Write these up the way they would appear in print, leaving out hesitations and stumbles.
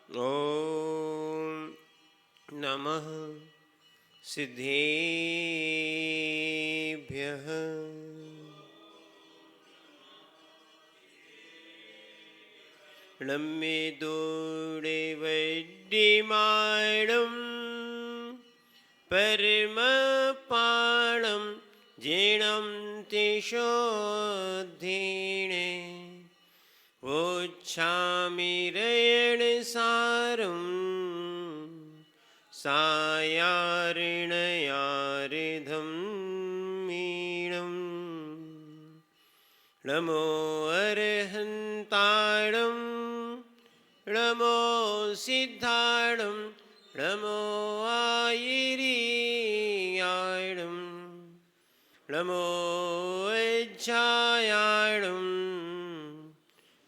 ॐ नमः सिद्धेभ्यः। नम्मे दोडे वैद्यमाणं परमपाणं जीणं तेषोद्धीणे वोच्छामि रयणसारं सायारिणयारिधं मीणं नमो अर्हन्ताणं नमो सिद्धाणं नमो आयिरीयाणं नमो अज्जायाणं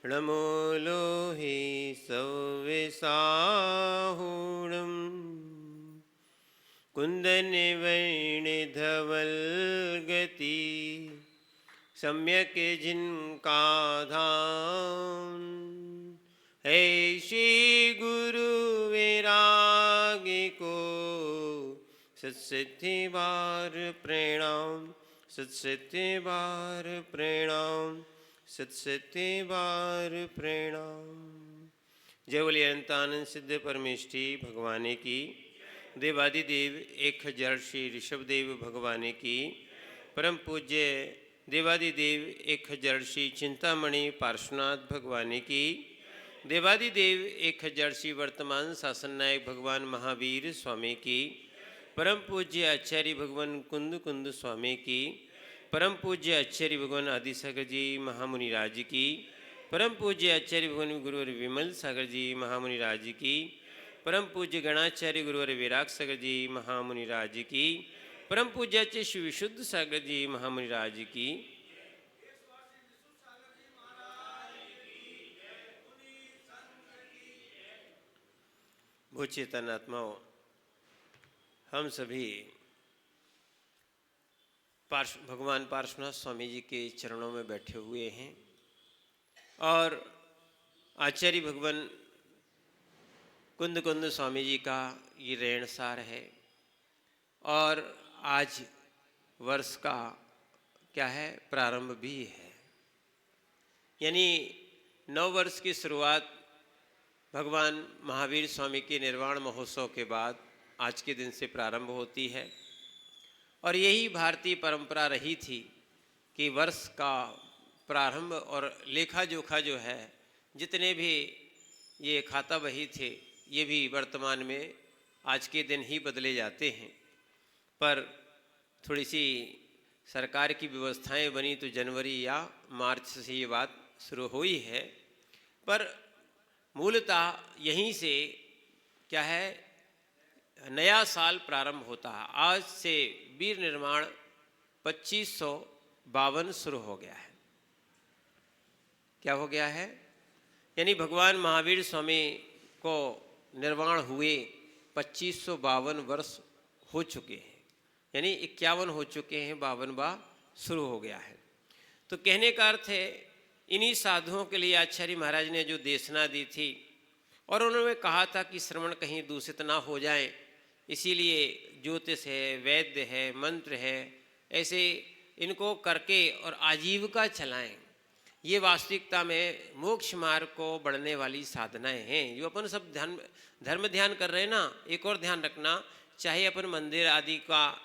नमो लोहे सव्यसाहूणं कुन्दनवर्णधवलगति सम्यक् जिनका धाम है श्री गुरु वैरागी को सत्सत्य बार प्रणाम, सत्सत्य बार प्रणाम, सत्सत्य बार प्रणाम। जय बोलिए अनंतानंद सिद्ध परमेष्ठी भगवान की, देवादिदेव एक हजार श्री ऋषभदेव भगवान की, परम पूज्य देवादिदेव एक हजार श्री चिंतामणि पार्श्वनाथ भगवान की, देवादिदेव एक हजार श्री वर्तमान शासन नायक भगवान महावीर स्वामी की, परम पूज्य आचार्य भगवान कुंद कुंद स्वामी की, परम पूज्य आचार्य भगवान आदि सागर जी महामुनि राज की, परम पूज्य आचार्य भगवान गुरुवर विमल सागर जी महामुनि राज की, परम पूज्य गणाचार्य गुरुवर विराग सागर जी महामुनि राज की, परम पूज्य आचार्य श्री विशुद्ध सागर जी महामुनि राज की। भो चेतन आत्माओं, हम सभी भगवान पार्श्वनाथ स्वामी जी के चरणों में बैठे हुए हैं और आचार्य भगवान कुंद कुंद स्वामी जी का ये रेणसार है। और आज वर्ष का क्या है, प्रारंभ भी है, यानी नव वर्ष की शुरुआत भगवान महावीर स्वामी के निर्वाण महोत्सव के बाद आज के दिन से प्रारंभ होती है। और यही भारतीय परंपरा रही थी कि वर्ष का प्रारंभ और लेखा जोखा जो है, जितने भी ये खाता बही थे, ये भी वर्तमान में आज के दिन ही बदले जाते हैं। पर थोड़ी सी सरकार की व्यवस्थाएं बनी तो जनवरी या मार्च से ये बात शुरू हुई है, पर मूलतः यहीं से क्या है, नया साल प्रारंभ होता है। आज से वीर निर्माण 2552 शुरू हो गया है। क्या हो गया है, यानी भगवान महावीर स्वामी को निर्वाण हुए 2552 वर्ष हो चुके हैं, यानी 51 हो चुके हैं, 52वां शुरू हो गया है। तो कहने का अर्थ है, इन्हीं साधुओं के लिए आचार्य महाराज ने जो देशना दी थी और उन्होंने कहा था कि श्रवण कहीं दूषित ना हो जाए, इसीलिए ज्योतिष है, वैद्य है, मंत्र है, ऐसे इनको करके और आजीविका चलाएं। ये वास्तविकता में मोक्ष मार्ग को बढ़ने वाली साधनाएं हैं। जो अपन सब धर्म ध्यान कर रहे हैं ना, एक और ध्यान रखना, चाहे अपन मंदिर आदि का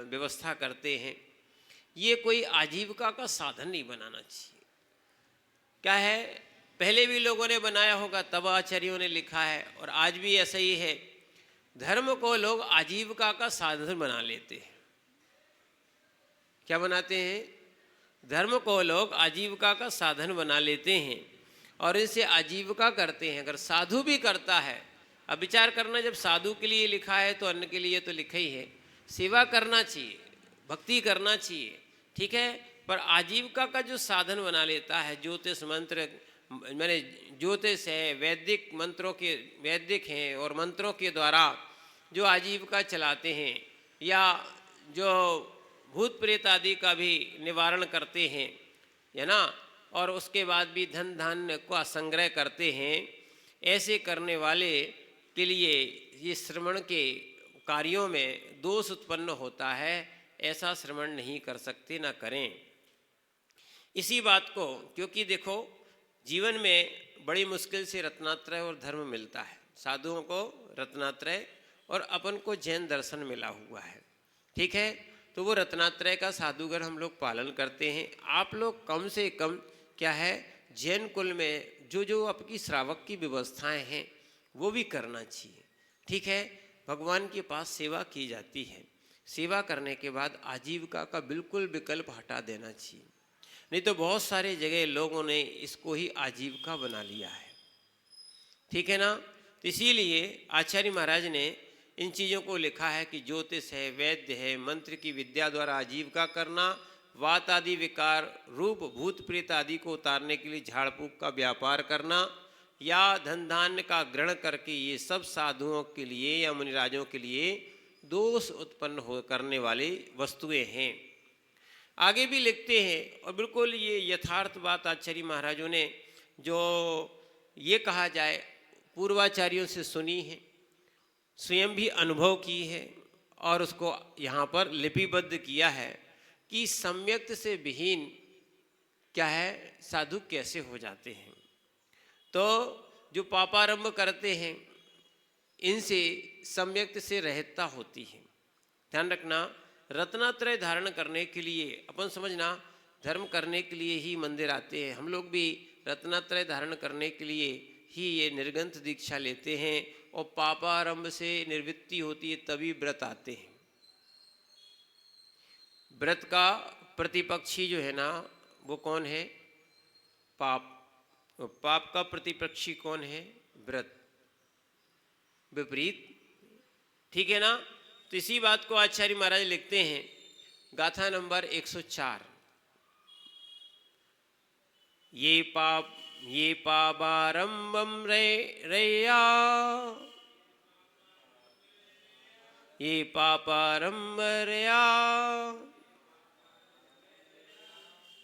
व्यवस्था करते हैं, ये कोई आजीविका का साधन नहीं बनाना चाहिए। क्या है, पहले भी लोगों ने बनाया होगा, तब आचार्यों ने लिखा है, और आज भी ऐसा ही है। धर्म को लोग आजीविका का साधन बना लेते हैं। क्या बनाते हैं? धर्म को लोग आजीविका का साधन बना लेते हैं और इसे आजीविका करते हैं। अगर साधु भी करता है, अब विचार करना, जब साधु के लिए लिखा है तो अन्य के लिए तो लिखा ही है। सेवा करना चाहिए, भक्ति करना चाहिए, ठीक है, पर आजीविका का जो साधन बना लेता है, ज्योतिष मंत्र, मैंने ज्योतिष है, वैदिक मंत्रों के वैदिक हैं और मंत्रों के द्वारा जो आजीविका चलाते हैं, या जो भूत प्रेत आदि का भी निवारण करते हैं, है ना, और उसके बाद भी धन धान्य का संग्रह करते हैं, ऐसे करने वाले के लिए ये श्रवण के कार्यों में दोष उत्पन्न होता है, ऐसा श्रवण नहीं कर सकते, ना करें। इसी बात को, क्योंकि देखो जीवन में बड़ी मुश्किल से रत्नात्रय और धर्म मिलता है, साधुओं को रत्नात्रय और अपन को जैन दर्शन मिला हुआ है, ठीक है। तो वो रत्नात्रय का साधुगण हम लोग पालन करते हैं। आप लोग कम से कम क्या है, जैन कुल में जो जो आपकी श्रावक की व्यवस्थाएं हैं वो भी करना चाहिए, ठीक है। भगवान के पास सेवा की जाती है, सेवा करने के बाद आजीविका का बिल्कुल विकल्प हटा देना चाहिए, नहीं तो बहुत सारे जगह लोगों ने इसको ही आजीविका बना लिया है, ठीक है ना। तो इसीलिए आचार्य महाराज ने इन चीज़ों को लिखा है कि ज्योतिष है, वैद्य है, मंत्र की विद्या द्वारा आजीविका करना, वात आदि विकार रूप भूत प्रेत आदि को उतारने के लिए झाड़ फूक का व्यापार करना, या धन धान्य का ग्रहण करके, ये सब साधुओं के लिए या मुनिराजों के लिए दोष उत्पन्न हो करने वाली वस्तुएं हैं। आगे भी लिखते हैं, और बिल्कुल ये यथार्थ बात आचार्य महाराजों ने जो ये कहा जाए पूर्वाचार्यों से सुनी है, स्वयं भी अनुभव की है, और उसको यहाँ पर लिपिबद्ध किया है कि सम्यक्त से विहीन क्या है साधु कैसे हो जाते हैं। तो जो पापारंभ करते हैं इनसे सम्यक्त से रहता होती है। ध्यान रखना, रत्नात्रय धारण करने के लिए अपन समझना धर्म करने के लिए ही मंदिर आते हैं। हम लोग भी रत्नात्रय धारण करने के लिए ही ये निर्गंथ दीक्षा लेते हैं, और पापारंभ से निवृत्ति होती है तभी व्रत आते हैं। व्रत का प्रतिपक्षी जो है ना वो कौन है? पाप। पाप का प्रतिपक्षी कौन है? व्रत। विपरीत, ठीक है ना। तो इसी बात को आचार्य महाराज लिखते हैं गाथा नंबर 104। ये पापारंभम रया, ये पापारंभ रया।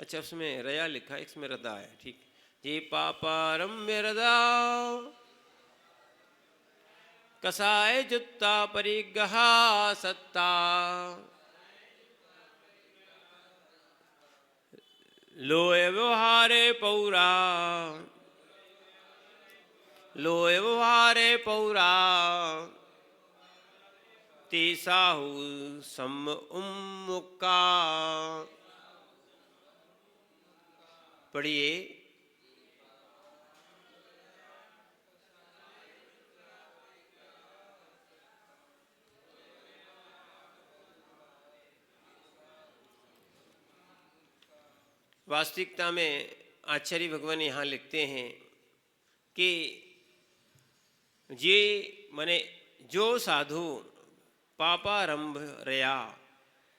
अच्छा, उसमें रया लिखा है, इसमें रदा है, ठीक। ये पापारंभ रदा, कसाय जुत्ता परिग्रहा सत्ता, लोय व्यवहारे पौरा, लोय व्यवहारे पौरा, तेसाहु सम उम्मुक्का। पढ़िए। वास्तविकता में आचार्य भगवान यहाँ लिखते हैं कि ये माने जो साधु पापारंभ रया,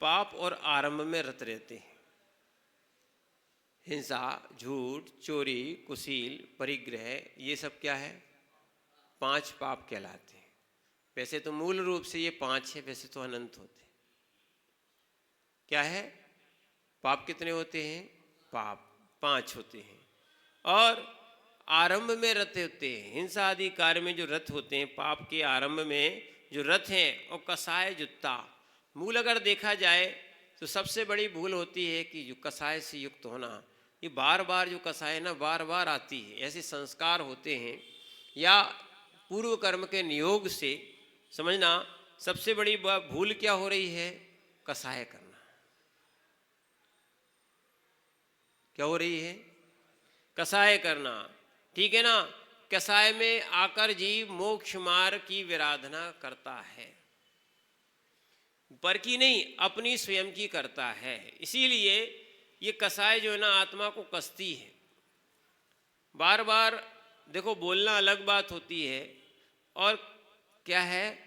पाप और आरंभ में रत रहते हैं, हिंसा, झूठ, चोरी, कुशील, परिग्रह, ये सब क्या है? 5 पाप कहलाते हैं। वैसे तो मूल रूप से ये 5 है, वैसे तो अनंत होते हैं। क्या है? पाप कितने होते हैं? पाप 5 होते हैं। और आरंभ में रत होते हैं, हिंसा आदि कार्य में जो रत होते हैं, पाप के आरंभ में जो रत हैं, और कसाय जुत्ता। मूल अगर देखा जाए तो सबसे बड़ी भूल होती है कि जो कसाय से युक्त होना, ये बार बार जो कसाय ना बार बार आती है, ऐसे संस्कार होते हैं, या पूर्व कर्म के नियोग से समझना सबसे बड़ी भूल क्या हो रही है? कसाय करना। क्या हो रही है? कसाय करना, ठीक है ना। कसाय में आकर जीव मोक्ष मार्ग की विराधना करता है, पर की नहीं, अपनी स्वयं की करता है। इसीलिए ये कसाय जो है ना आत्मा को कसती है। बार बार देखो, बोलना अलग बात होती है, और क्या है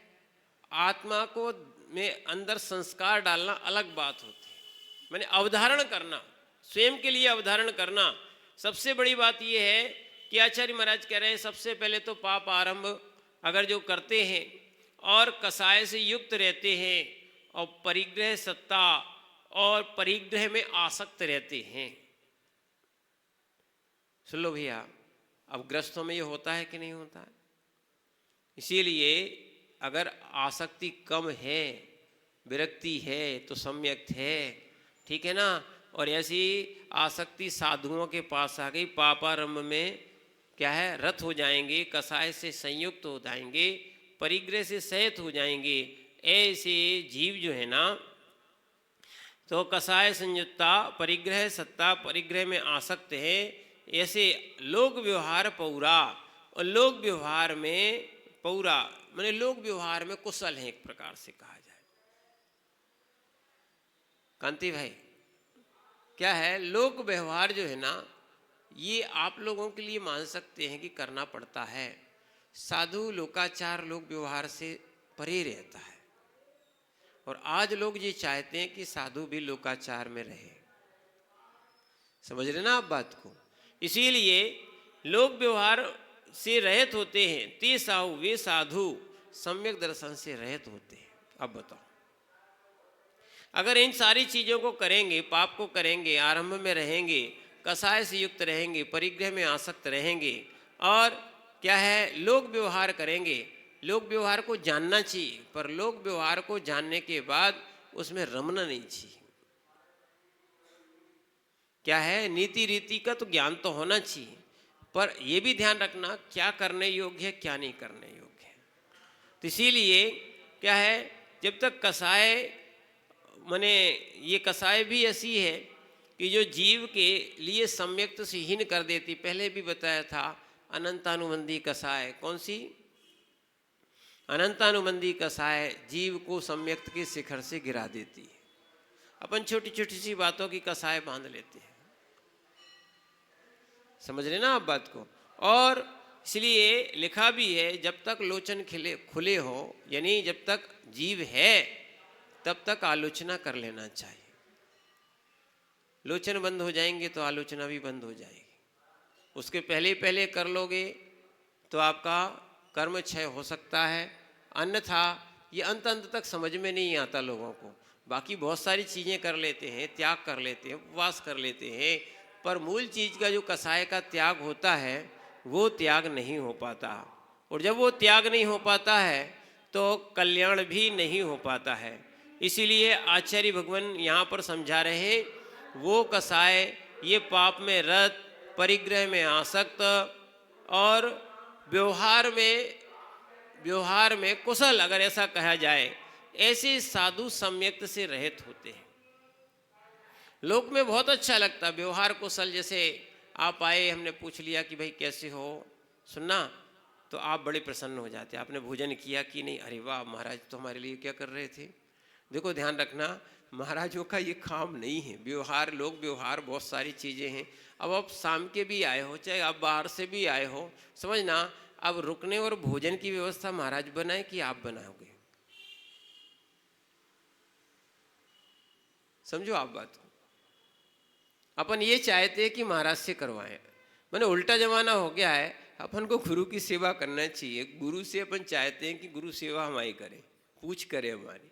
आत्मा को में अंदर संस्कार डालना अलग बात होती है। मैंने अवधारण करना, स्वयं के लिए अवधारण करना सबसे बड़ी बात यह है कि आचार्य महाराज कह रहे हैं सबसे पहले तो पाप आरंभ अगर जो करते हैं और कसाय से युक्त रहते हैं और परिग्रह सत्ता और परिग्रह में आसक्त रहते हैं। सुन लो भैया, अब गृहस्थों में ये होता है कि नहीं होता है? इसीलिए अगर आसक्ति कम है, विरक्ति है तो सम्यक है, ठीक है ना। और ऐसी आसक्ति साधुओं के पास आ गई, पापारंभ में क्या है, रत हो जाएंगे, कसाय से संयुक्त हो जाएंगे, परिग्रह से सहित हो जाएंगे। ऐसे जीव जो है ना, तो कसाय संयुक्ता परिग्रह सत्ता परिग्रह में आसक्त है। ऐसे लोक व्यवहार पौरा, और लोक व्यवहार में पौरा माने लोक व्यवहार में कुशल है, एक प्रकार से कहा जाए। कांति भाई, क्या है, लोक व्यवहार जो है ना, ये आप लोगों के लिए मान सकते हैं कि करना पड़ता है। साधु लोकाचार लोक व्यवहार से परे रहता है, और आज लोग ये चाहते हैं कि साधु भी लोकाचार में रहे। समझ रहे ना आप बात को? इसीलिए लोक व्यवहार से रहित होते हैं। ते साहु, वे साधु सम्यक दर्शन से रहित होते हैं। अब बताओ, अगर इन सारी चीज़ों को करेंगे, पाप को करेंगे, आरंभ में रहेंगे, कसाय से युक्त रहेंगे, परिग्रह में आसक्त रहेंगे, और क्या है, लोक व्यवहार करेंगे। लोक व्यवहार को जानना चाहिए, पर लोक व्यवहार को जानने के बाद उसमें रमना नहीं चाहिए। क्या है, नीति रीति का तो ज्ञान तो होना चाहिए, पर यह भी ध्यान रखना क्या करने योग्य है, क्या नहीं करने योग्य है। तो इसीलिए क्या है, जब तक कसाय माने ये कसाय भी ऐसी है कि जो जीव के लिए सम्यक्त से हीन कर देती। पहले भी बताया था, अनंतानुबंधी कसाय। कौन सी? अनंतानुबंधी कसाय जीव को सम्यक्त के शिखर से गिरा देती है। अपन छोटी छोटी सी बातों की कसाय बांध लेते हैं। समझ रहे ना आप बात को? और इसलिए लिखा भी है, जब तक लोचन खुले हो, यानी जब तक जीव है तब तक आलोचना कर लेना चाहिए। लोचन बंद हो जाएंगे तो आलोचना भी बंद हो जाएगी। उसके पहले पहले कर लोगे तो आपका कर्म क्षय हो सकता है, अन्यथा ये अंत तक समझ में नहीं आता लोगों को। बाकी बहुत सारी चीज़ें कर लेते हैं, त्याग कर लेते हैं, उपवास कर लेते हैं, पर मूल चीज़ का जो कसाय का त्याग होता है वो त्याग नहीं हो पाता। और जब वो त्याग नहीं हो पाता है तो कल्याण भी नहीं हो पाता है। इसीलिए आचार्य भगवान यहाँ पर समझा रहे हैं, वो कसाय ये पाप में रत, परिग्रह में आसक्त और व्यवहार में कुशल, अगर ऐसा कहा जाए, ऐसे साधु सम्यक्त से रहित होते हैं। लोक में बहुत अच्छा लगता है व्यवहार कुशल। जैसे आप आए, हमने पूछ लिया कि भाई कैसे हो, सुनना, तो आप बड़े प्रसन्न हो जाते। आपने भोजन किया कि नहीं? अरे वाह महाराज, तो हमारे लिए क्या कर रहे थे। देखो ध्यान रखना, महाराजों का ये काम नहीं है। व्यवहार, लोक व्यवहार बहुत सारी चीज़ें हैं। अब आप शाम के भी आए हो, चाहे आप बाहर से भी आए हो, समझना, अब रुकने और भोजन की व्यवस्था महाराज बनाए कि आप बनाओगे? समझो आप बात को। अपन ये चाहते हैं कि महाराज से करवाएं, मैंने उल्टा जमाना हो गया है। अपन को गुरु की सेवा करना चाहिए। गुरु से अपन चाहते हैं कि गुरु सेवा हमारी करे, पूछ करे हमारी।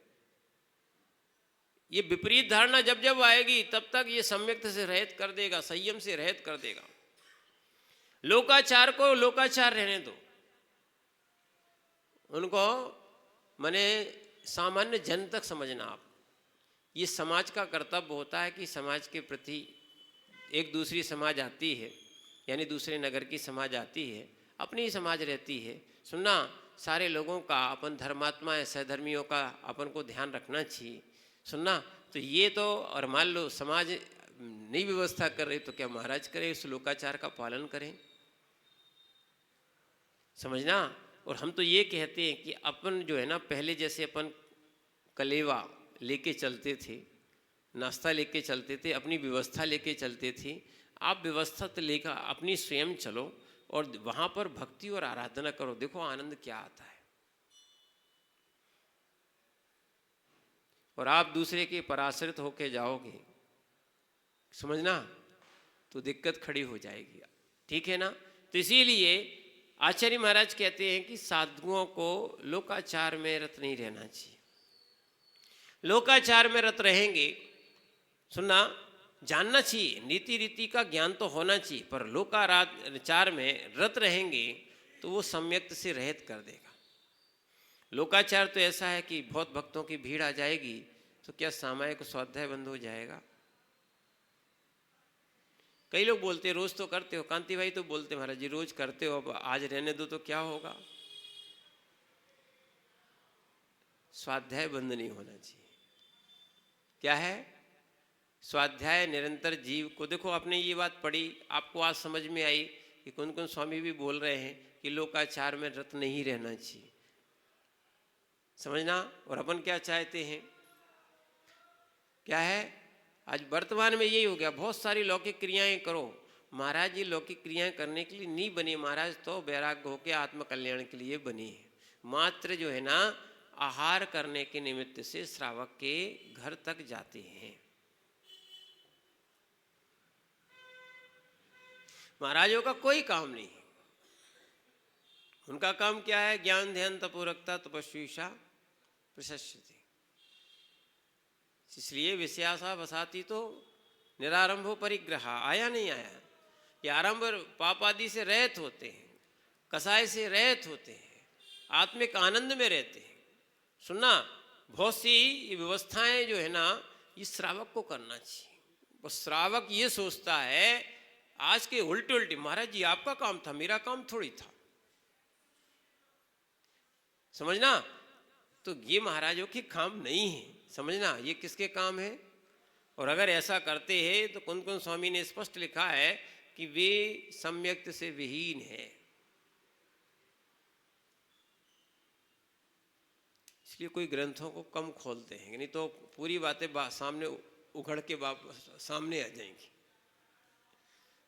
ये विपरीत धारणा जब जब आएगी तब तक ये सम्यक्त से रहित कर देगा, संयम से रहित कर देगा। लोकाचार को लोकाचार रहने दो, उनको माने सामान्य जन तक समझना। आप, ये समाज का कर्तव्य होता है कि समाज के प्रति, एक दूसरी समाज आती है, यानी दूसरे नगर की समाज आती है, अपनी ही समाज रहती है, सुनना, सारे लोगों का, अपन धर्मात्मा है, सहधर्मियों का अपन को ध्यान रखना चाहिए, सुनना। तो ये तो, और मान लो समाज नहीं व्यवस्था कर रही तो क्या महाराज करें, इस लोकाचार का पालन करें, समझना। और हम तो ये कहते हैं कि अपन जो है ना, पहले जैसे अपन कलेवा लेके चलते थे, नाश्ता लेके चलते थे, अपनी व्यवस्था लेके चलते थे। आप व्यवस्था तो लेकर अपनी स्वयं चलो और वहाँ पर भक्ति और आराधना करो, देखो आनंद क्या आता है। और आप दूसरे के पराश्रित होके जाओगे, समझना, तो दिक्कत खड़ी हो जाएगी, ठीक है ना। तो इसीलिए आचार्य महाराज कहते हैं कि साधुओं को लोकाचार में रत नहीं रहना चाहिए। लोकाचार में रत रहेंगे, सुनना, जानना चाहिए, नीति रीति का ज्ञान तो होना चाहिए, पर लोकाचार में रत रहेंगे तो वो सम्यक्त से रहित कर देगा। लोकाचार तो ऐसा है कि बहुत भक्तों की भीड़ आ जाएगी तो क्या सामायिक स्वाध्याय बंद हो जाएगा? कई लोग बोलते रोज तो करते हो, कांति भाई तो बोलते महाराज जी रोज करते हो, अब आज रहने दो तो क्या होगा? स्वाध्याय बंद नहीं होना चाहिए। क्या है? स्वाध्याय निरंतर जीव को। देखो आपने ये बात पढ़ी, आपको आज समझ में आई कि कौन कौन स्वामी भी बोल रहे हैं कि लोकाचार में रत नहीं रहना चाहिए, समझना। और अपन क्या चाहते हैं? क्या है? आज वर्तमान में यही हो गया, बहुत सारी लौकिक क्रियाएं करो। महाराज जी लौकिक क्रियाएं करने के लिए नहीं बने, महाराज तो वैराग्य होकर आत्मकल्याण के लिए बने हैं। मात्र जो है ना आहार करने के निमित्त से श्रावक के घर तक जाते हैं। महाराजों का कोई काम नहीं, उनका काम क्या है? ज्ञान ध्यान तपोरक्ता तपस्वीषा प्रशस्यति। इसलिए विषयासा बसाती तो निरारंभो परिग्रह, आया नहीं आया, ये आरंभ पाप आदि से रहित होते हैं, कसाय से रहित होते हैं, आत्मिक आनंद में रहते हैं। सुनना, बहुत सी ये व्यवस्थाएं जो है ना ये श्रावक को करना चाहिए। वो श्रावक ये सोचता है आज के उल्टे उल्टे, महाराज जी आपका काम था, मेरा काम थोड़ी था, समझना। तो ये महाराजों के काम नहीं है, समझना। ये किसके काम है? और अगर ऐसा करते हैं तो कौन कौन स्वामी ने स्पष्ट लिखा है कि वे सम्यक्त से विहीन है। इसलिए कोई ग्रंथों को कम खोलते हैं, नहीं तो पूरी बातें सामने उघड़ के सामने आ जाएंगी।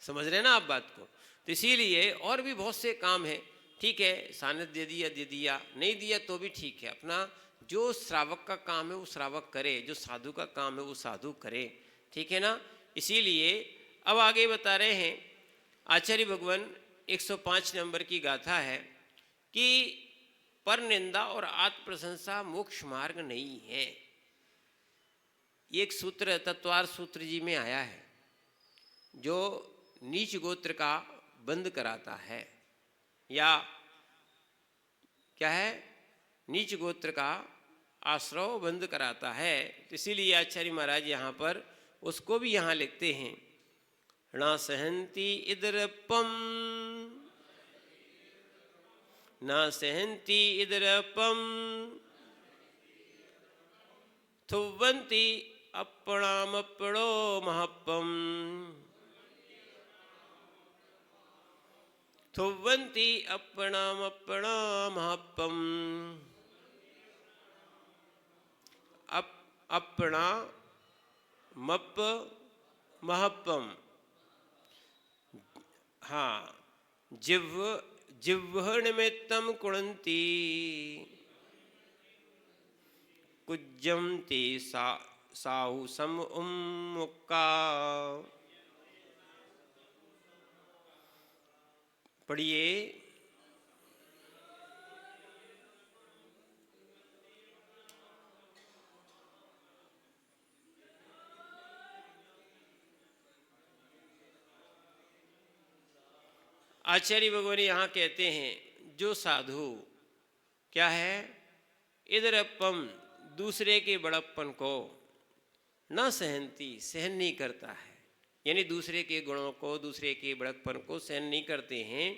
समझ रहे ना आप बात को? तो इसीलिए और भी बहुत से काम है। ठीक है, सानिध्य दे दिया, नहीं दिया तो भी ठीक है। अपना जो श्रावक का काम है वो श्रावक करे, जो साधु का काम है वो साधु करे, ठीक है ना। इसीलिए अब आगे बता रहे हैं आचार्य भगवान 105 नंबर की गाथा है कि पर निंदा और आत्म प्रशंसा मोक्ष मार्ग नहीं है। एक सूत्र तत्वार सूत्र जी में आया है जो नीच गोत्र का बंद कराता है, या क्या है, नीच गोत्र का आश्रव बंद कराता है। तो इसीलिए आचार्य महाराज यहाँ पर उसको भी यहाँ लिखते हैं, न सहंती इदरपम, न सहंती इदरपम, थुवंती अपणामपणो महपम, थुवंती अपणामपणा महपम, अपना मप महपम। हाँ, जिह्व निमित्तम कुणंती कुज्जंती साहु सम उम्मुक्का। पढ़िए। आचार्य भगवान यहाँ कहते हैं जो साधु क्या है, इदरपम दूसरे के बड़प्पन को न सहनती, सहन नहीं करता है, यानी दूसरे के गुणों को, दूसरे के बड़प्पन को सहन नहीं करते हैं।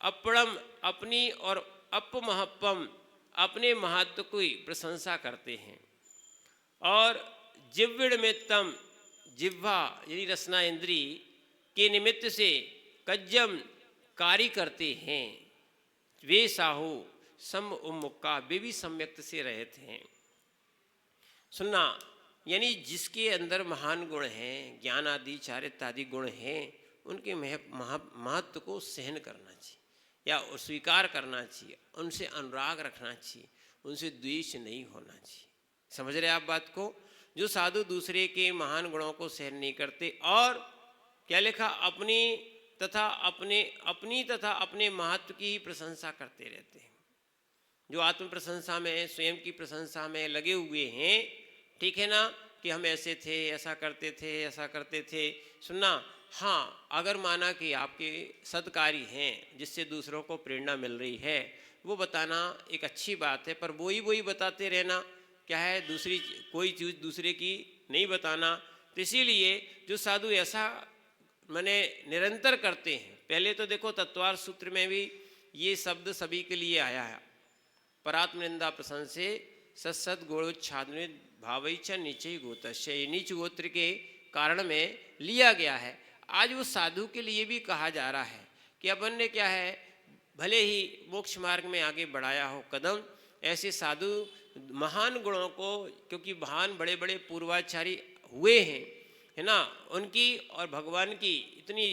अपणम अपनी और अपमहप्पम अपने महत्व की प्रशंसा करते हैं। और जिव्विड़ में तम जिह्वा यानी रसना इंद्री के निमित्त से कज्जम कार्य करते हैं। वे साहु सम उम्मुक्का वे भी सम्यक्त से रहते हैं। सुनना, यानी जिसके अंदर महान गुण हैं, ज्ञान आदि चारित्र आदि गुण हैं, उनके महत्व को सहन करना चाहिए या स्वीकार करना चाहिए, उनसे अनुराग रखना चाहिए, उनसे द्वेष नहीं होना चाहिए। समझ रहे आप बात को? जो साधु दूसरे के महान गुणों को सहन नहीं करते और क्या लिखा, अपनी तथा अपने महत्व की प्रशंसा करते रहते हैं। जो आत्म प्रशंसा में, स्वयं की प्रशंसा में लगे हुए हैं, ठीक है ना, कि हम ऐसे थे, ऐसा करते थे, ऐसा करते थे। सुनना, हाँ, अगर माना कि आपके सत्कारी हैं जिससे दूसरों को प्रेरणा मिल रही है, वो बताना एक अच्छी बात है, पर वही बताते रहना क्या है, दूसरी कोई चीज़ दूसरे की नहीं बताना। तो इसीलिए जो साधु ऐसा माने निरंतर करते हैं, पहले तो देखो तत्वार सूत्र में भी ये शब्द सभी के लिए आया है, परात्म निंदा प्रशंसे सत्सद गोड़ोच्छादनित भावई च नीचे गोत्रस्य, नीच गोत्र के कारण में लिया गया है। आज वो साधु के लिए भी कहा जा रहा है कि अपन ने क्या है, भले ही मोक्ष मार्ग में आगे बढ़ाया हो कदम, ऐसे साधु महान गुणों को, क्योंकि महान बड़े बड़े पूर्वाचारी हुए हैं, है ना, उनकी और भगवान की इतनी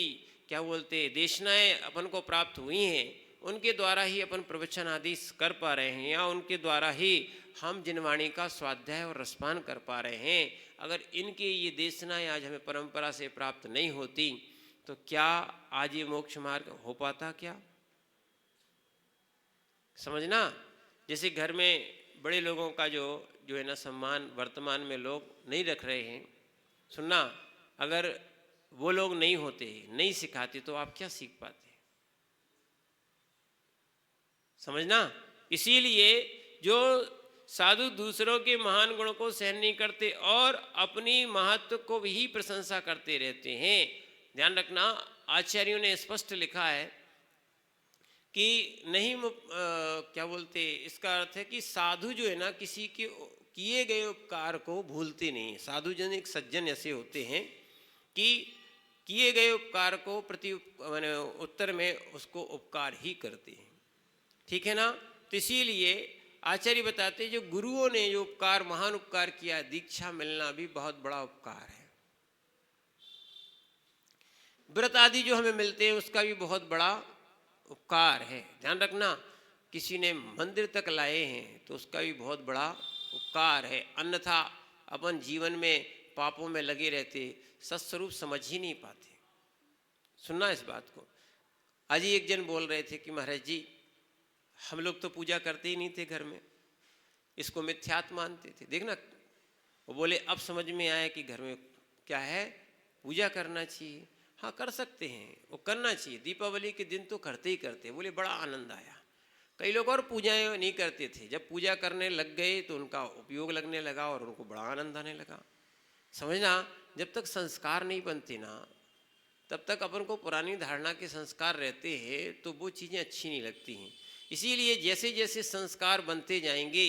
क्या बोलते देशनाएं अपन को प्राप्त हुई हैं, उनके द्वारा ही अपन प्रवचन आदि कर पा रहे हैं, या उनके द्वारा ही हम जिनवाणी का स्वाध्याय और रसपान कर पा रहे हैं। अगर इनकी ये देशनाएं आज हमें परंपरा से प्राप्त नहीं होती तो क्या आज ये मोक्ष मार्ग हो पाता क्या? समझना, जैसे घर में बड़े लोगों का जो है ना सम्मान वर्तमान में लोग नहीं रख रहे हैं। सुनना, अगर वो लोग नहीं होते, नहीं सिखाते, तो आप क्या सीख पाते? समझना, इसीलिए जो साधु दूसरों के महान गुणों को सहन नहीं करते और अपनी महत्व को ही प्रशंसा करते रहते हैं। ध्यान रखना, आचार्यों ने स्पष्ट लिखा है कि नहीं क्या बोलते, इसका अर्थ है कि साधु जो है ना किसी के किए गए उपकार को भूलते नहीं। साधु जन एक सज्जन ऐसे होते हैं कि किए गए उपकार को प्रति माने उत्तर में उसको उपकार ही करते हैं। ठीक है ना? तो इसीलिए आचार्य बताते जो गुरुओं ने जो उपकार, महान उपकार किया, दीक्षा मिलना भी बहुत बड़ा उपकार है। व्रत आदि जो हमें मिलते हैं उसका भी बहुत बड़ा उपकार है। ध्यान रखना, किसी ने मंदिर तक लाए हैं तो उसका भी बहुत बड़ा उपकार है, अन्यथा अपन जीवन में पापों में लगे रहते, सत्स्वरूप समझ ही नहीं पाते। सुनना इस बात को। आज ही एक जन बोल रहे थे कि महाराज जी, हम लोग तो पूजा करते ही नहीं थे घर में, इसको मिथ्यात्व मानते थे। देखना, वो बोले अब समझ में आया कि घर में क्या है, पूजा करना चाहिए। हाँ, कर सकते हैं, वो करना चाहिए, दीपावली के दिन तो करते ही करते। बोले बड़ा आनंद आया। कई लोग और पूजाएं नहीं करते थे, जब पूजा करने लग गए तो उनका उपयोग लगने लगा और उनको बड़ा आनंद आने लगा। समझना, जब तक संस्कार नहीं बनते ना, तब तक अपन को पुरानी धारणा के संस्कार रहते हैं तो वो चीज़ें अच्छी नहीं लगती हैं। इसीलिए जैसे जैसे संस्कार बनते जाएंगे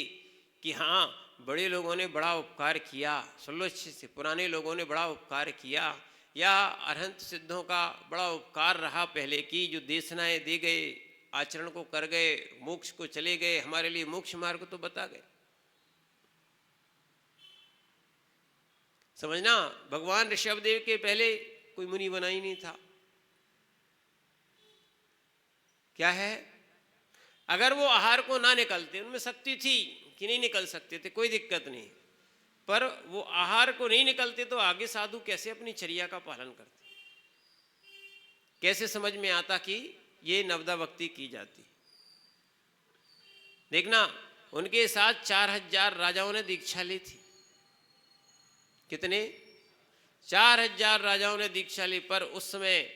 कि हाँ, बड़े लोगों ने बड़ा उपकार किया, सुन लो अच्छे से, पुराने लोगों ने बड़ा उपकार किया, या अरहंत सिद्धों का बड़ा उपकार रहा पहले की, जो देशनाएं दे गए, आचरण को कर गए, मोक्ष को चले गए, हमारे लिए मोक्ष मार्ग तो बता गए। समझना, भगवान ऋषभदेव के पहले कोई मुनि बना ही नहीं था। क्या है, अगर वो आहार को ना निकलते, उनमें शक्ति थी कि नहीं निकल सकते थे, कोई दिक्कत नहीं, पर वो आहार को नहीं निकलते तो आगे साधु कैसे अपनी चर्या का पालन करते, कैसे समझ में आता कि ये नवदा भक्ति की जाती। देखना, उनके साथ 4000 राजाओं ने दीक्षा ली थी। कितने? 4000 राजाओं ने दीक्षा ली, पर उस समय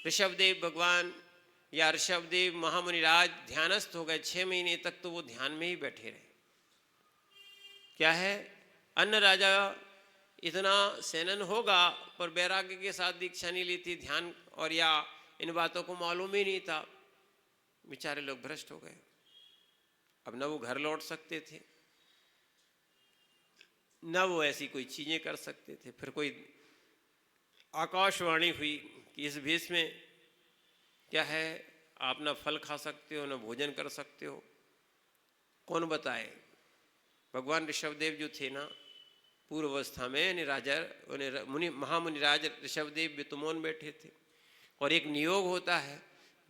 ऋषभदेव भगवान या ऋषभदेव महामुनिराज ध्यानस्थ हो गए। 6 महीने तक तो वो ध्यान में ही बैठे रहे। क्या है, अन्य राजा इतना सेनन होगा पर वैराग्य के साथ दीक्षा नहीं ली थी, ध्यान और या इन बातों को मालूम ही नहीं था, बेचारे लोग भ्रष्ट हो गए। अब न वो घर लौट सकते थे, न वो ऐसी कोई चीजें कर सकते थे। फिर कोई आकाशवाणी हुई कि इस भेष में क्या है, आप ना फल खा सकते हो, ना भोजन कर सकते हो। कौन बताए? भगवान ऋषभदेव जो थे ना, पूर्व अवस्था में राजा मुनि महामुनिराज ऋषभदेव वितुमोन बैठे थे, और एक नियोग होता है,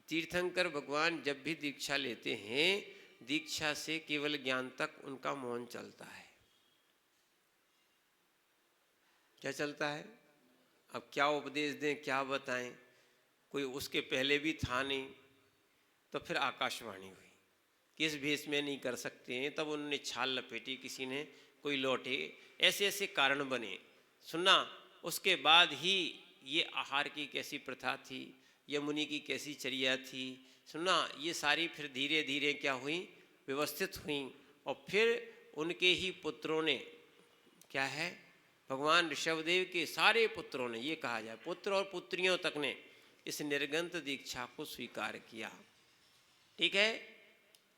तीर्थंकर भगवान जब भी दीक्षा लेते हैं, दीक्षा से केवल ज्ञान तक उनका मौन चलता है। क्या चलता है? अब क्या उपदेश दें, क्या बताएं, कोई उसके पहले भी था नहीं। तो फिर आकाशवाणी हुई कि इस भेष में नहीं कर सकते हैं। तब उन्होंने छाल लपेटी, किसी ने कोई लौटे, ऐसे ऐसे कारण बने। सुनना, उसके बाद ही ये आहार की कैसी प्रथा थी, यमुनि की कैसी चर्या थी, सुनना, ये सारी फिर धीरे धीरे क्या हुई, व्यवस्थित हुई। और फिर उनके ही पुत्रों ने क्या है, भगवान ऋषभदेव के सारे पुत्रों ने, ये कहा जाए पुत्र और पुत्रियों तक ने इस निर्गंत दीक्षा को स्वीकार किया। ठीक है,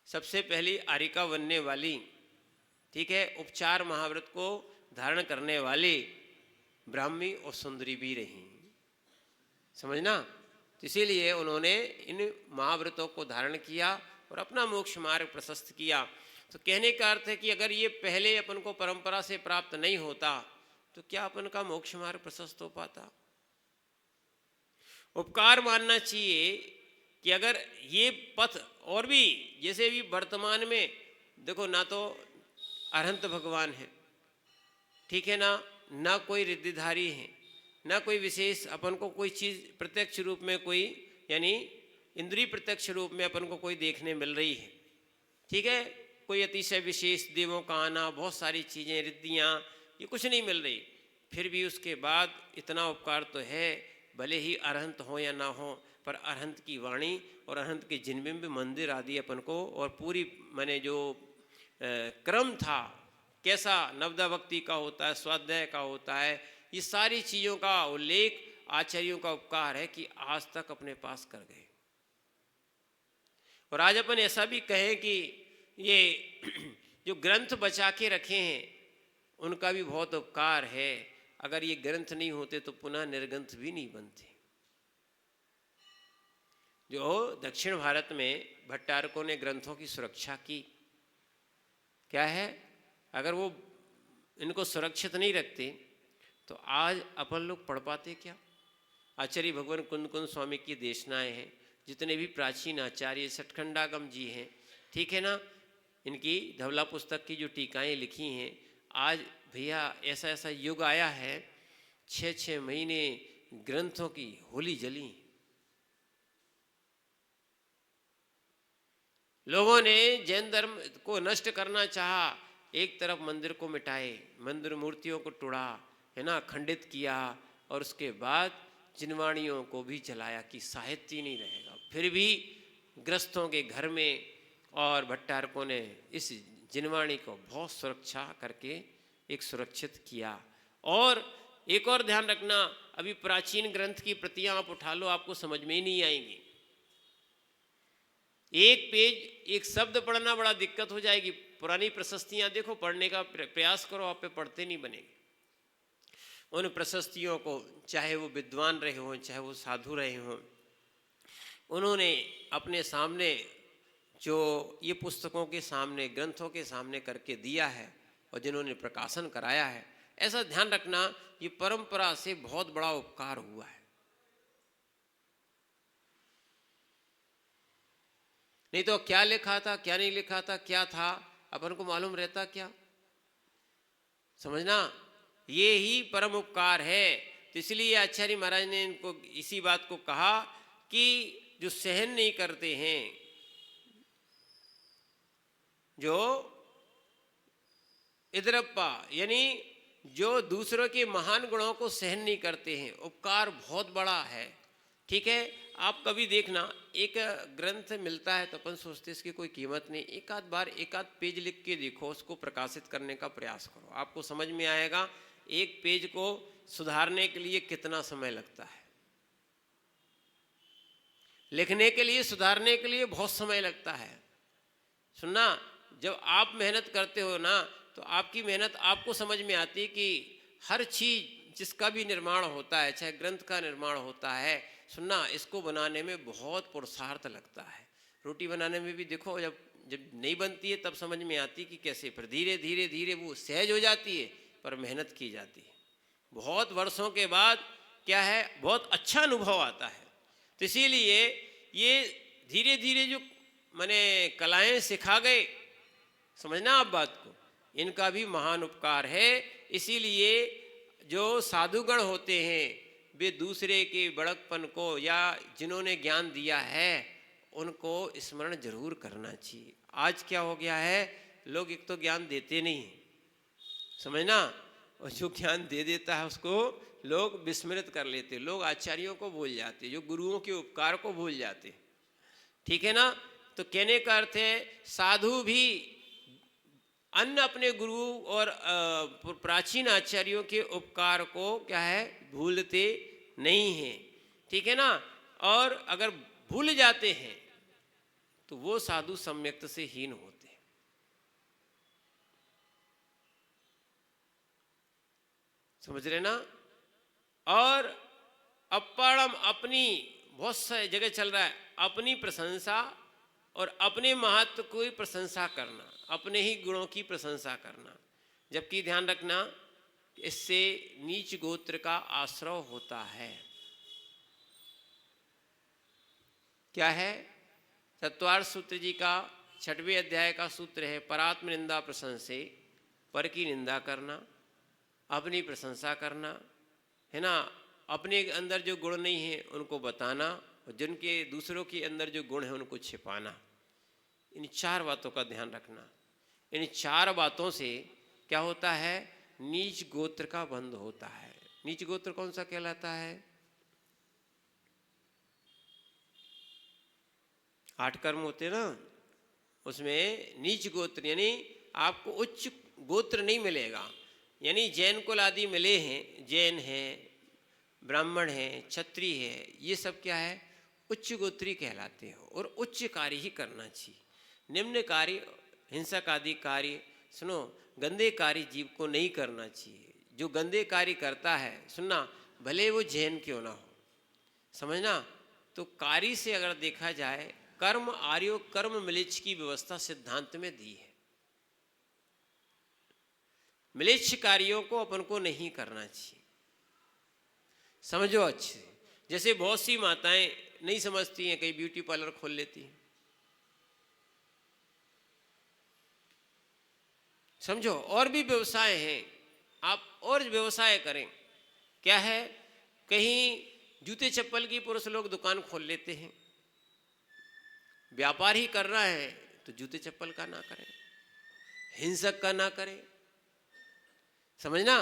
सबसे पहली आरिका बनने वाली, ठीक है, उपचार महाव्रत को धारण करने वाली ब्राह्मी और सुंदरी भी रही, समझना। तो इसीलिए उन्होंने इन महाव्रतों को धारण किया और अपना मोक्ष मार्ग प्रशस्त किया। तो कहने का अर्थ है कि अगर ये पहले अपन को परंपरा से प्राप्त नहीं होता तो क्या अपन का मोक्ष मार्ग प्रशस्त हो पाता। उपकार मानना चाहिए कि अगर ये पथ और भी, जैसे भी वर्तमान में देखो, ना तो अरहंत भगवान है, ठीक है ना कोई रिद्धिधारी है, ना कोई विशेष अपन को कोई चीज़ प्रत्यक्ष रूप में कोई, यानी इंद्रिय प्रत्यक्ष रूप में अपन को कोई देखने मिल रही है, ठीक है, कोई अतिशय विशेष देवों का आना, बहुत सारी चीज़ें, रिद्धियाँ, ये कुछ नहीं मिल रही। फिर भी उसके बाद इतना उपकार तो है, भले ही अरहंत हो या ना हो, पर अरहंत की वाणी और अरहंत के जिनबिंब मंदिर आदि अपन को, और पूरी मैंने जो क्रम था, कैसा नवदा भक्ति का होता है, स्वाध्याय का होता है, ये सारी चीज़ों का उल्लेख आचार्यों का उपकार है कि आज तक अपने पास कर गए। और आज अपन ऐसा भी कहें कि ये जो ग्रंथ बचा के रखे हैं उनका भी बहुत उपकार है। अगर ये ग्रंथ नहीं होते तो पुनः निर्ग्रंथ भी नहीं बनते। जो दक्षिण भारत में भट्टारकों ने ग्रंथों की सुरक्षा की, क्या है, अगर वो इनको सुरक्षित नहीं रखते तो आज अपन लोग पढ़ पाते क्या। आचार्य भगवान कुंद कुंद स्वामी की देशनाएं हैं, जितने भी प्राचीन आचार्य सठखंडागम जी हैं, ठीक है ना, इनकी धवला पुस्तक की जो टीकाएं लिखी हैं, आज भैया ऐसा ऐसा युग आया है, 6-6 महीने ग्रंथों की होली जली। लोगों ने जैन धर्म को नष्ट करना चाहा, एक तरफ मंदिर को मिटाए, मंदिर मूर्तियों को तोड़ा, है ना, खंडित किया, और उसके बाद जिनवाणियों को भी जलाया कि साहित्य नहीं रहेगा। फिर भी ग्रस्तों के घर में और भट्टारकों ने इस जिनवाणी को बहुत सुरक्षा करके एक सुरक्षित किया। और एक और ध्यान रखना, अभी प्राचीन ग्रंथ की प्रतियां आप उठा लो, आपको समझ में ही नहीं आएंगी। एक पेज एक शब्द पढ़ना बड़ा दिक्कत हो जाएगी। पुरानी प्रशस्तियां देखो, पढ़ने का प्रयास करो, आप पे पढ़ते नहीं बनेंगे। उन प्रशस्तियों को, चाहे वो विद्वान रहे हों, चाहे वो साधु रहे हों, उन्होंने अपने सामने जो ये पुस्तकों के सामने, ग्रंथों के सामने करके दिया है, और जिन्होंने प्रकाशन कराया है, ऐसा ध्यान रखना, ये परंपरा से बहुत बड़ा उपकार हुआ है। नहीं तो क्या लिखा था, क्या नहीं लिखा था, क्या था, अपन को मालूम रहता क्या। समझना, ये ही परम उपकार है। तो इसलिए आचार्य महाराज ने इनको इसी बात को कहा कि जो सहन नहीं करते हैं, जो इदरप्पा, यानी जो दूसरों के महान गुणों को सहन नहीं करते हैं, उपकार बहुत बड़ा है। ठीक है, आप कभी देखना, एक ग्रंथ मिलता है तो अपन सोचते इसकी कोई कीमत नहीं, एक आध बार एक आध पेज लिख के देखो, उसको प्रकाशित करने का प्रयास करो, आपको समझ में आएगा एक पेज को सुधारने के लिए कितना समय लगता है। लिखने के लिए, सुधारने के लिए बहुत समय लगता है। सुनना, जब आप मेहनत करते हो ना, तो आपकी मेहनत आपको समझ में आती है कि हर चीज जिसका भी निर्माण होता है, चाहे ग्रंथ का निर्माण होता है, सुनना, इसको बनाने में बहुत पुरुषार्थ लगता है। रोटी बनाने में भी देखो, जब जब नहीं बनती है तब समझ में आती कि कैसे, फिर धीरे धीरे धीरे वो सहज हो जाती है, पर मेहनत की जाती है। बहुत वर्षों के बाद क्या है, बहुत अच्छा अनुभव आता है। तो इसीलिए ये धीरे धीरे जो मैंने कलाएं सिखा गए, समझना आप बात को, इनका भी महान उपकार है। इसीलिए जो साधुगण होते हैं, वे दूसरे के बड़कपन को या जिन्होंने ज्ञान दिया है उनको स्मरण जरूर करना चाहिए। आज क्या हो गया है, लोग एक तो ज्ञान देते नहीं हैं, समझना। और जो ज्ञान दे देता है उसको लोग विस्मृत कर लेते, लोग आचार्यों को भूल जाते, जो गुरुओं के उपकार को भूल जाते। ठीक है ना। तो कहने का अर्थ है साधु भी अन्य अपने गुरु और प्राचीन आचार्यों के उपकार को क्या है, भूलते नहीं हैं। ठीक है ना। और अगर भूल जाते हैं तो वो साधु सम्यक्त से हीन होते हैं। समझ रहे ना। और अपरम, अपनी बहुत सारी जगह चल रहा है अपनी प्रशंसा और अपने महत्व की प्रशंसा करना, अपने ही गुणों की प्रशंसा करना। जबकि ध्यान रखना इससे नीच गोत्र का आश्रय होता है। क्या है? चतुर्थ सूत्र जी का 6वें अध्याय का सूत्र है, परात्म निंदा प्रशंसे, पर की निंदा करना, अपनी प्रशंसा करना, है ना। अपने अंदर जो गुण नहीं है उनको बताना, और जिनके दूसरों के अंदर जो गुण है उनको छिपाना। इन 4 बातों का ध्यान रखना। इन 4 बातों से क्या होता है, नीच गोत्र का बंध होता है। नीच गोत्र कौन सा कहलाता है? 8 कर्म होते ना, उसमें नीच गोत्र यानी आपको उच्च गोत्र नहीं मिलेगा। यानी जैन कुल आदि मिले हैं, जैन हैं, ब्राह्मण हैं, क्षत्रिय है, ये सब क्या है, उच्च गोत्री कहलाते हो। और उच्च कार्य ही करना चाहिए। निम्न कार्य, हिंसक आदि कार्य, सुनो, गंदे कार्य जीव को नहीं करना चाहिए। जो गंदे कार्य करता है, सुनना, भले वो जैन क्यों ना हो, समझना। तो कार्य से अगर देखा जाए, कर्म आर्यो कर्म मिलिच की व्यवस्था सिद्धांत में दी है। मिलिच्छ कार्यों को अपन को नहीं करना चाहिए। समझो अच्छे से। जैसे बहुत सी माताएं नहीं समझती हैं, कई ब्यूटी पार्लर खोल लेती हैं। समझो, और भी व्यवसाय हैं, आप और व्यवसाय करें। क्या है, कहीं जूते चप्पल की पुरुष लोग दुकान खोल लेते हैं। व्यापार ही कर रहा है तो जूते चप्पल का ना करें, हिंसक का ना करें। समझना।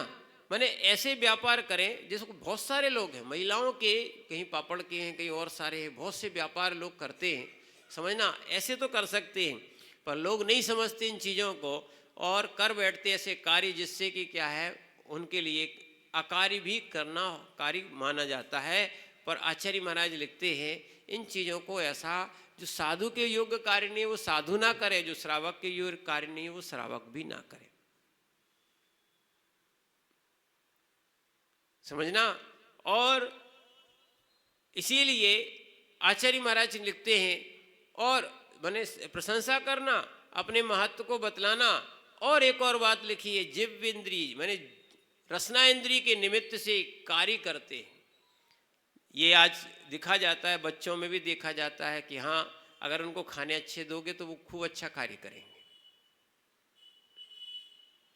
माने ऐसे व्यापार करें जिसको बहुत सारे लोग हैं, महिलाओं के कहीं पापड़ के हैं, कहीं और सारे हैं, बहुत से व्यापार लोग करते हैं। समझना, ऐसे तो कर सकते हैं, पर लोग नहीं समझते इन चीज़ों को और कर बैठते ऐसे कार्य जिससे कि क्या है, उनके लिए अकार्य भी करना कार्य माना जाता है। पर आचार्य महाराज लिखते हैं इन चीज़ों को ऐसा, जो साधु के योग्य कार्य नहीं वो साधु ना करे, जो श्रावक के योग्य कार्य नहीं वो श्रावक भी ना करे। समझना। और इसीलिए आचार्य महाराज लिखते हैं, और बने प्रशंसा करना, अपने महत्व को बतलाना। और एक और बात लिखी है, जिव्व इंद्रिय माने रसना इंद्रिय के निमित्त से कार्य करते हैं। ये आज दिखा जाता है, बच्चों में भी देखा जाता है कि हाँ, अगर उनको खाने अच्छे दोगे तो वो खूब अच्छा कार्य करेंगे।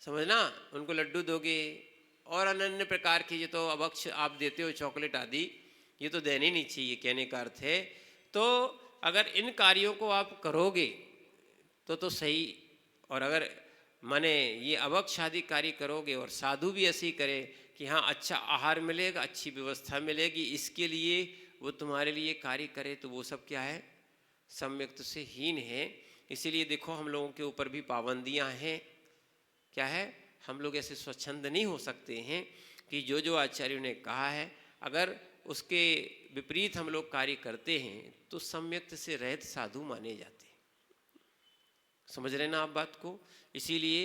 समझना, उनको लड्डू दोगे और अन्य प्रकार की, ये तो अभक्ष आप देते हो, चॉकलेट आदि, ये तो देने नहीं चाहिए, कहने का अर्थ है। तो अगर इन कार्यों को आप करोगे तो सही। और अगर माने ये अभक्ष आदि कार्य करोगे और साधु भी ऐसे ही करे कि हाँ अच्छा आहार मिलेगा, अच्छी व्यवस्था मिलेगी, इसके लिए वो तुम्हारे लिए कार्य करे, तो वो सब क्या है, सम्यक्त से हीन है। इसीलिए देखो हम लोगों के ऊपर भी पाबंदियां हैं। क्या है, हम लोग ऐसे स्वच्छंद नहीं हो सकते हैं कि जो जो आचार्यों ने कहा है अगर उसके विपरीत हम लोग कार्य करते हैं तो सम्यक्त से रहित साधु माने जाते हैं। समझ रहे ना आप बात को। इसीलिए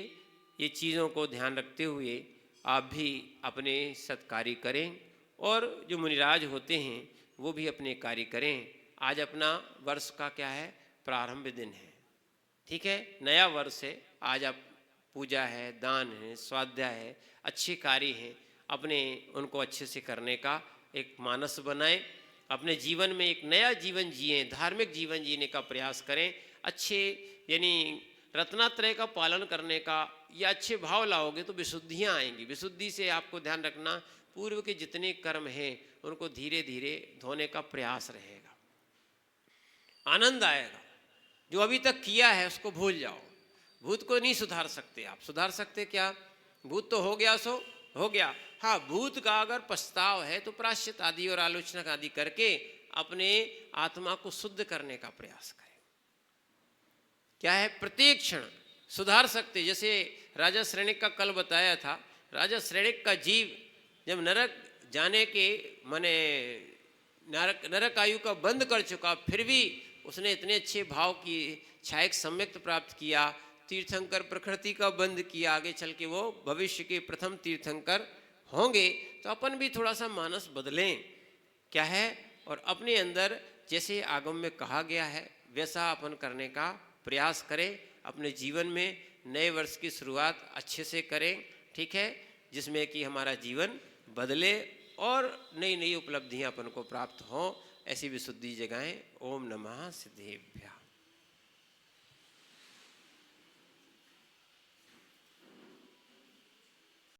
ये चीज़ों को ध्यान रखते हुए आप भी अपने सत्कार्य करें, और जो मुनिराज होते हैं वो भी अपने कार्य करें। आज अपना वर्ष का क्या है, प्रारंभ दिन है, ठीक है, नया वर्ष है। आज आप पूजा है, दान है, स्वाध्याय है, अच्छे कार्य हैं, अपने उनको अच्छे से करने का एक मानस बनाएं। अपने जीवन में एक नया जीवन जिएं, धार्मिक जीवन जीने का प्रयास करें। अच्छे यानी रत्नात्रय का पालन करने का या अच्छे भाव लाओगे तो विशुद्धियाँ आएंगी। विशुद्धि से आपको ध्यान रखना, पूर्व के जितने कर्म हैं उनको धीरे धीरे धोने का प्रयास रहेगा, आनंद आएगा। जो अभी तक किया है उसको भूल जाओ। भूत को नहीं सुधार सकते आप, सुधार सकते क्या, भूत तो हो गया सो हो गया। हाँ, भूत का अगर पछताव है तो प्रायश्चित आदि और आलोचना आदि करके अपने आत्मा को शुद्ध करने का प्रयास करें। क्या है, प्रत्येक क्षण सुधार सकते। जैसे राजा श्रेणिक का कल बताया था, राजा श्रेणिक का जीव जब नरक जाने के माने नरक आयु का बंद कर चुका, फिर भी उसने इतने अच्छे भाव की छायक सम्यक्त प्राप्त किया, तीर्थंकर प्रकृति का बंद किया, आगे चल के वो भविष्य के प्रथम तीर्थंकर होंगे। तो अपन भी थोड़ा सा मानस बदलें, क्या है, और अपने अंदर जैसे आगम में कहा गया है वैसा अपन करने का प्रयास करें। अपने जीवन में नए वर्ष की शुरुआत अच्छे से करें, ठीक है, जिसमें कि हमारा जीवन बदले और नई नई उपलब्धियां अपन को प्राप्त हों, ऐसी विशुद्धि जगाएं। ओम नमः सिद्धेभ्यः।